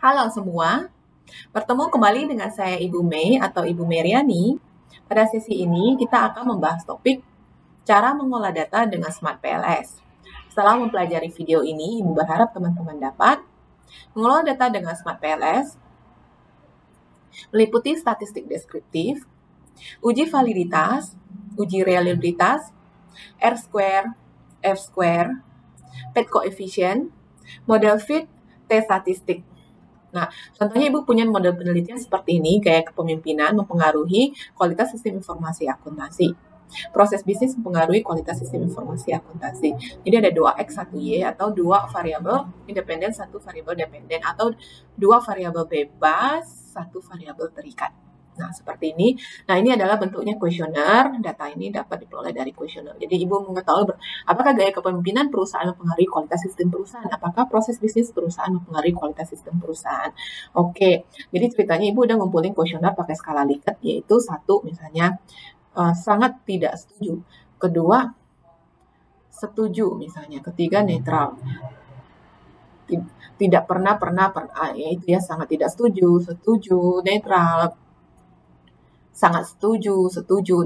Halo semua, bertemu kembali dengan saya Ibu Mei atau Ibu Meriani. Pada sesi ini kita akan membahas topik cara mengolah data dengan Smart PLS. Setelah mempelajari video ini, Ibu berharap teman-teman dapat mengolah data dengan Smart PLS, meliputi statistik deskriptif, uji validitas, uji reliabilitas, R-square, F-square, Pet coefficient, model fit, T-statistik. Nah, contohnya Ibu punya model penelitian seperti ini, gaya kepemimpinan mempengaruhi kualitas sistem informasi akuntansi. Proses bisnis mempengaruhi kualitas sistem informasi akuntansi. Jadi ada 2X, 1Y, atau dua variabel independen, satu variabel dependen, atau dua variabel bebas, satu variabel terikat. Nah, seperti ini. Nah, ini adalah bentuknya kuesioner. Data ini dapat diperoleh dari kuesioner. Jadi, Ibu mengetahui apakah gaya kepemimpinan perusahaan mempengaruhi kualitas sistem perusahaan? Apakah proses bisnis perusahaan mempengaruhi kualitas sistem perusahaan? Oke, jadi ceritanya Ibu udah ngumpulin kuesioner pakai skala Likert, yaitu satu misalnya sangat tidak setuju. Kedua, setuju misalnya. Ketiga, netral. Tidak pernah, yaitu ya sangat tidak setuju, setuju, netral, sangat setuju.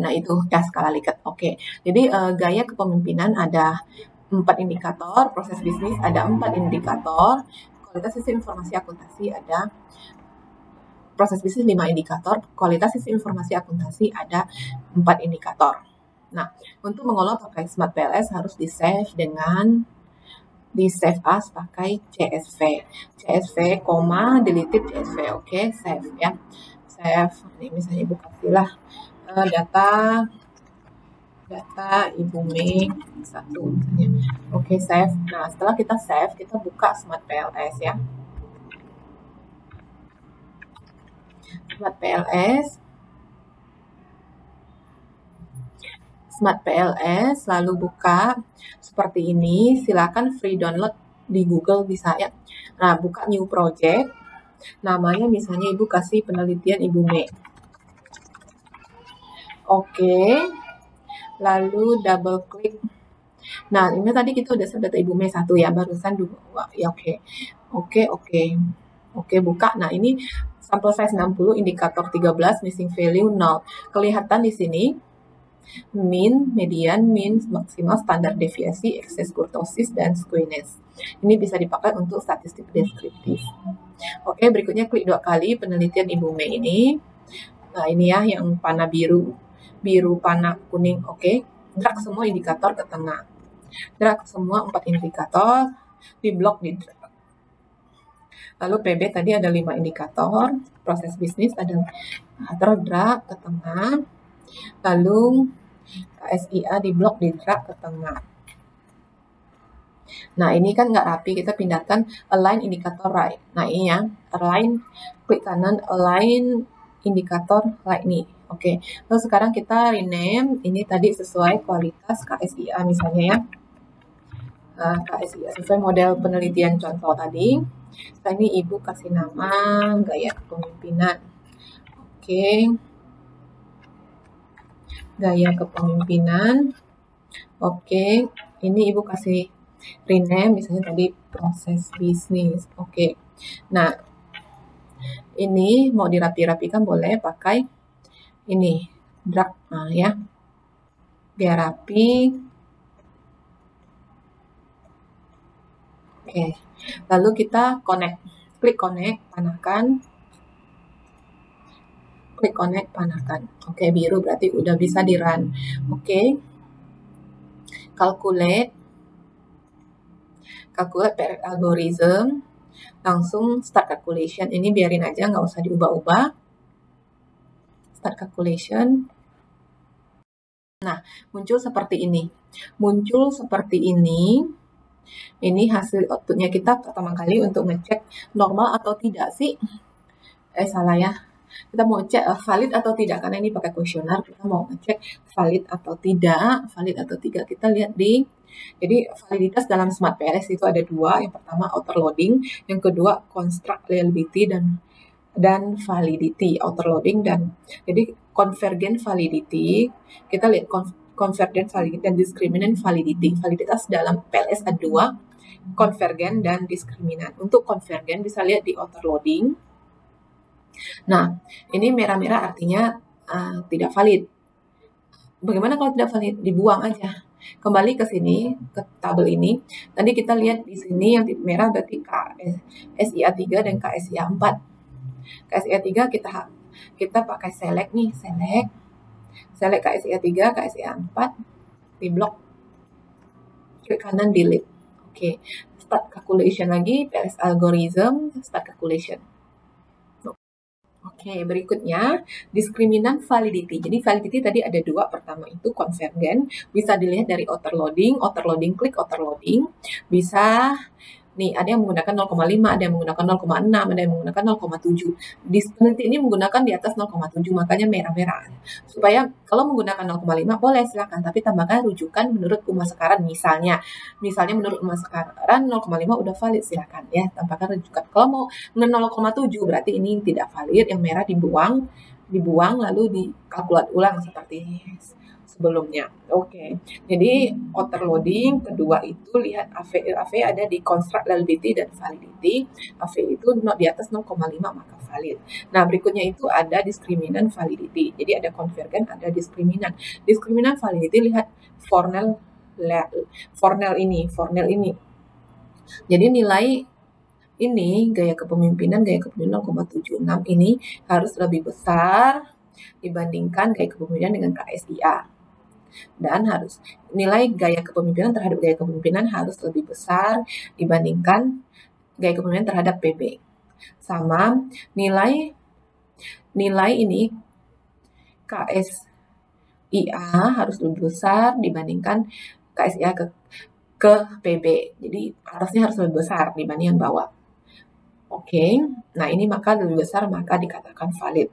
Nah, itu ya skala Likert. Oke. Jadi gaya kepemimpinan ada 4 indikator, proses bisnis ada 4 indikator, kualitas sistem informasi akuntansi ada proses bisnis 5 indikator, kualitas sistem informasi akuntansi ada 4 indikator. Nah, untuk mengolah pakai Smart PLS harus di-save as pakai CSV, deleted CSV, oke, save ya. Save, ini misalnya Ibu kasihlah data Ibu Mei 1 misalnya. Oke, save. Nah, setelah kita save, kita buka Smart PLS ya. Smart PLS, lalu buka seperti ini. Silakan free download di Google bisa ya. Nah, buka new project. Namanya misalnya Ibu kasih penelitian Ibu Mei. Oke. Lalu double klik. Nah, ini tadi kita udah set data Ibu Mei 1 ya, barusan 2 ya, oke. Oke, buka. Nah, ini sampel size 60, indikator 13, missing value 0. Kelihatan di sini mean, median, mean, maksimal, standar deviasi, excess kurtosis, dan skewness. Ini bisa dipakai untuk statistik deskriptif. Oke, berikutnya klik 2 kali penelitian Ibu Mei ini. Nah, ini ya yang panah biru, panah kuning. Oke, drag semua indikator ke tengah. Drag semua 4 indikator, di blok di drag. Lalu PB tadi ada 5 indikator, proses bisnis ada drag ke tengah. Lalu KSIA di blok di drag ke tengah. Nah, ini kan nggak rapi, kita pindahkan align indikator right. Nah, ini ya, align, klik kanan, align indikator right nih. Oke, lalu sekarang kita rename, ini tadi sesuai kualitas KSIA misalnya ya. KSIA sesuai model penelitian contoh tadi. Setelah ini Ibu kasih nama gaya kepemimpinan. Oke. Gaya kepemimpinan. Oke, ini Ibu kasih rename, misalnya tadi proses bisnis. Oke, nah ini mau dirapi-rapikan boleh pakai ini, drag, nah ya, biar rapi. Oke, lalu kita connect, klik connect, panahkan. Klik connect, panahkan. Oke, biru berarti udah bisa di run. Oke, calculate per algorithm, langsung start calculation. Ini biarin aja, nggak usah diubah-ubah. Start calculation. Nah, muncul seperti ini. Ini hasil outputnya kita pertama kali untuk ngecek normal atau tidak sih. Salah ya. Kita mau cek valid atau tidak, karena ini pakai kuesioner. Kita mau ngecek valid atau tidak. Kita lihat jadi validitas dalam Smart PLS itu ada 2. Yang pertama outer loading, yang kedua construct reliability dan validity. Outer loading dan jadi convergent validity. Kita lihat convergent validity dan discriminant validity. Validitas dalam PLS ada 2. konvergen dan diskriminan. Untuk konvergen bisa lihat di outer loading. Nah, ini merah-merah artinya tidak valid. Bagaimana kalau tidak valid? Dibuang aja. Kembali ke sini, ke tabel ini. Tadi kita lihat di sini yang titik merah berarti KSIA 3 dan KSIA 4. KSIA 3 kita pakai select nih, select KSIA 3, KSIA 4, di blok, klik kanan delete. Oke, start calculation lagi, PLS algorithm, start calculation. Oke, berikutnya diskriminan validity. Jadi validity tadi ada dua. Pertama itu konvergen, bisa dilihat dari outer loading, klik outer loading. Bisa nih, ada yang menggunakan 0,5, ada yang menggunakan 0,6, ada yang menggunakan 0,7. Peneliti ini menggunakan di atas 0,7, makanya merah-merah. Supaya kalau menggunakan 0,5 boleh silakan, tapi tambahkan rujukan menurut UMA Sekarang misalnya menurut UMA Sekarang 0,5 udah valid, silakan ya, tambahkan rujukan. Kalau mau 0,7 berarti ini tidak valid, yang merah dibuang lalu dikalkulat ulang seperti sebelumnya. Oke. Jadi outer loading kedua itu lihat AV ada di construct reliability dan validity. AV itu di atas 0,5 maka valid. Nah, berikutnya itu ada diskriminan validity. Jadi ada konvergen, ada diskriminan. Diskriminan validity lihat Fornell ini. Jadi nilai ini gaya kepemimpinan 0,76 ini harus lebih besar dibandingkan gaya kepemimpinan dengan KSIA. Dan harus nilai gaya kepemimpinan terhadap gaya kepemimpinan harus lebih besar dibandingkan gaya kepemimpinan terhadap PB. Sama nilai ini KSIA harus lebih besar dibandingkan KSIA ke PB. Jadi harusnya harus lebih besar dibanding yang bawah. Oke, nah ini maka lebih besar maka dikatakan valid.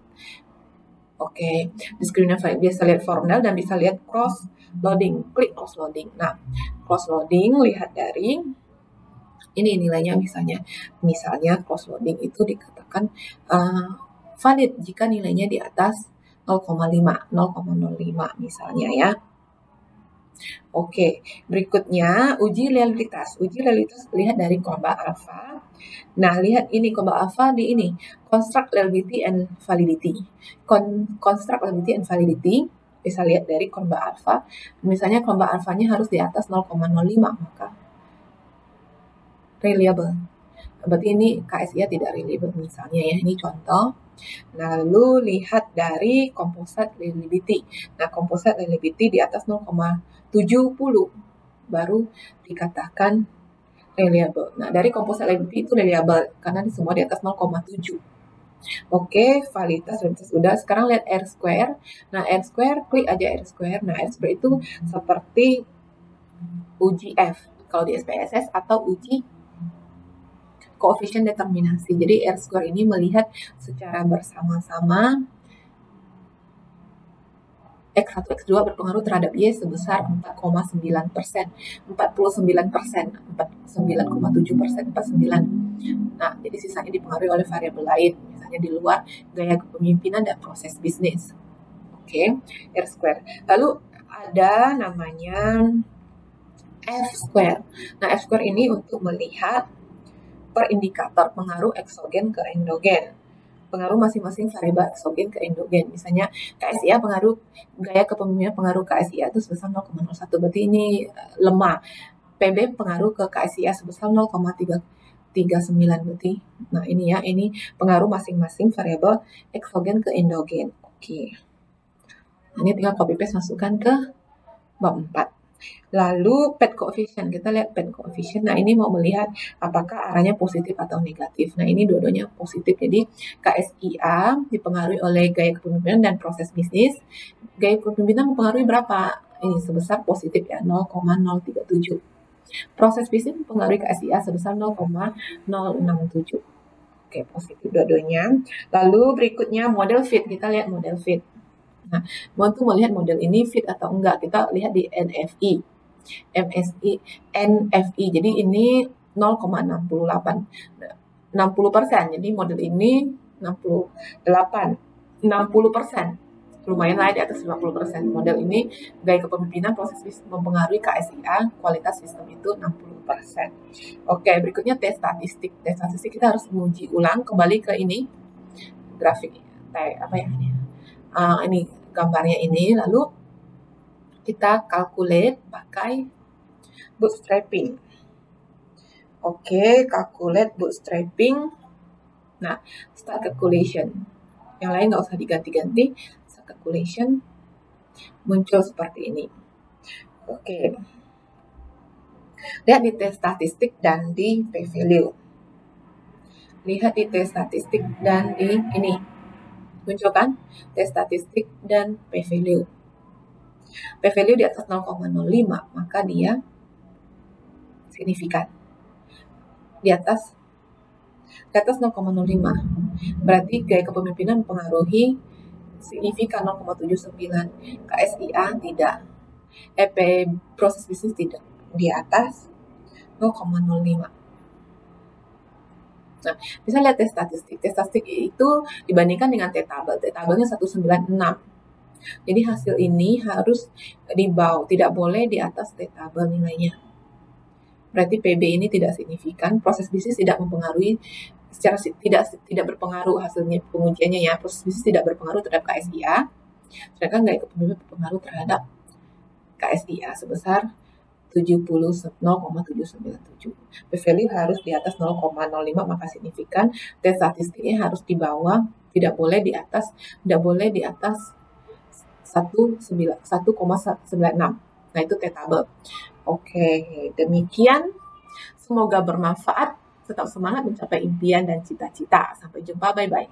Oke, diskriminan valid bisa lihat Fornell dan bisa lihat cross loading, klik cross loading. Nah, cross loading lihat dari ini nilainya misalnya cross loading itu dikatakan valid jika nilainya di atas 0,05 misalnya ya. Oke, berikutnya uji realitas. Uji realitas lihat dari korba alpha. Nah, lihat ini korba alpha di ini, construct reliability and validity. Construct reliability and validity bisa lihat dari korba alpha. Misalnya korba alfanya harus di atas 0,05 maka reliable. Berarti ini KSIA tidak reliable misalnya ya, ini contoh. Nah, lalu lihat dari composite reliability. Nah, composite reliability di atas 0,70 baru dikatakan reliable. Nah, dari composite reliability itu reliable karena semua di atas 0,7. Oke, validitas sudah. Sekarang lihat R square. Nah, R square, klik aja R square. Nah, R square itu seperti uji F kalau di SPSS atau uji koefisien determinasi. Jadi R square ini melihat secara bersama-sama X1, X2 berpengaruh terhadap Y sebesar 4,9%, 49%, 49,7%, 49. Nah, jadi sisanya dipengaruhi oleh variabel lain, misalnya di luar gaya kepemimpinan dan proses bisnis. Oke, R square. Lalu ada namanya F square. Nah, F square ini untuk melihat per indikator pengaruh eksogen ke endogen. Pengaruh masing-masing variabel eksogen ke endogen. Misalnya KSIA pengaruh gaya kepemimpinan pengaruh KSIA itu sebesar 0,01, berarti ini lemah. PB pengaruh ke KSIA sebesar 0,39 berarti. Nah, ini ya, ini pengaruh masing-masing variabel eksogen ke endogen. Oke. Nah, ini tinggal copy paste masukkan ke bab 4. Lalu PET coefficient, kita lihat PET coefficient. Nah, ini mau melihat apakah arahnya positif atau negatif. Nah, ini dua-duanya positif. Jadi KSIA dipengaruhi oleh gaya kepemimpinan dan proses bisnis. Gaya kepemimpinan mempengaruhi berapa? Ini sebesar positif ya, 0,037. Proses bisnis mempengaruhi KSIA sebesar 0,067. Oke, positif dua-duanya. Lalu berikutnya model fit. Kita lihat model fit. Nah, untuk melihat model ini fit atau enggak, kita lihat di NFI. NFI. Jadi ini 0,68. 60%. Jadi model ini 60%. Lumayan lah di atas 50%. Model ini gaya kepemimpinan proses bisnis mempengaruhi KSIA, kualitas sistem itu 60%. 50%. Oke, berikutnya tes statistik. Tes statistik kita harus menguji ulang kembali ke ini grafik apa ya ini? Ini gambarnya ini, lalu kita calculate pakai bootstrapping. Oke, calculate bootstrapping. Nah, start calculation. Yang lain nggak usah diganti-ganti. Start calculation muncul seperti ini. Oke. Lihat di tes statistik dan di p-value. Lihat di tes statistik dan di ini. Muncul kan? Tes statistik dan p-value. P-value di atas 0,05, maka dia signifikan. Di atas 0,05. Berarti gaya kepemimpinan mempengaruhi signifikan 0,79. KSIA tidak. EP proses bisnis tidak. Di atas 0,05. Nah, bisa lihat tes statistik. Tes statistik itu dibandingkan dengan T-tabel. T-tabelnya 196. Jadi hasil ini harus di bawah, tidak boleh di atas T-tabel nilainya. Berarti PB ini tidak signifikan. Proses bisnis tidak mempengaruhi secara tidak berpengaruh hasilnya pengujiannya ya. Proses bisnis tidak berpengaruh terhadap KSIA. Sedangkan gaya kepemimpinan berpengaruh terhadap KSIA sebesar 0,797. P-value harus di atas 0,05 maka signifikan. Tes statistiknya harus di bawah, tidak boleh di atas 1,96. Nah, itu T-tabel. Oke, demikian. Semoga bermanfaat. Tetap semangat mencapai impian dan cita-cita. Sampai jumpa, bye-bye.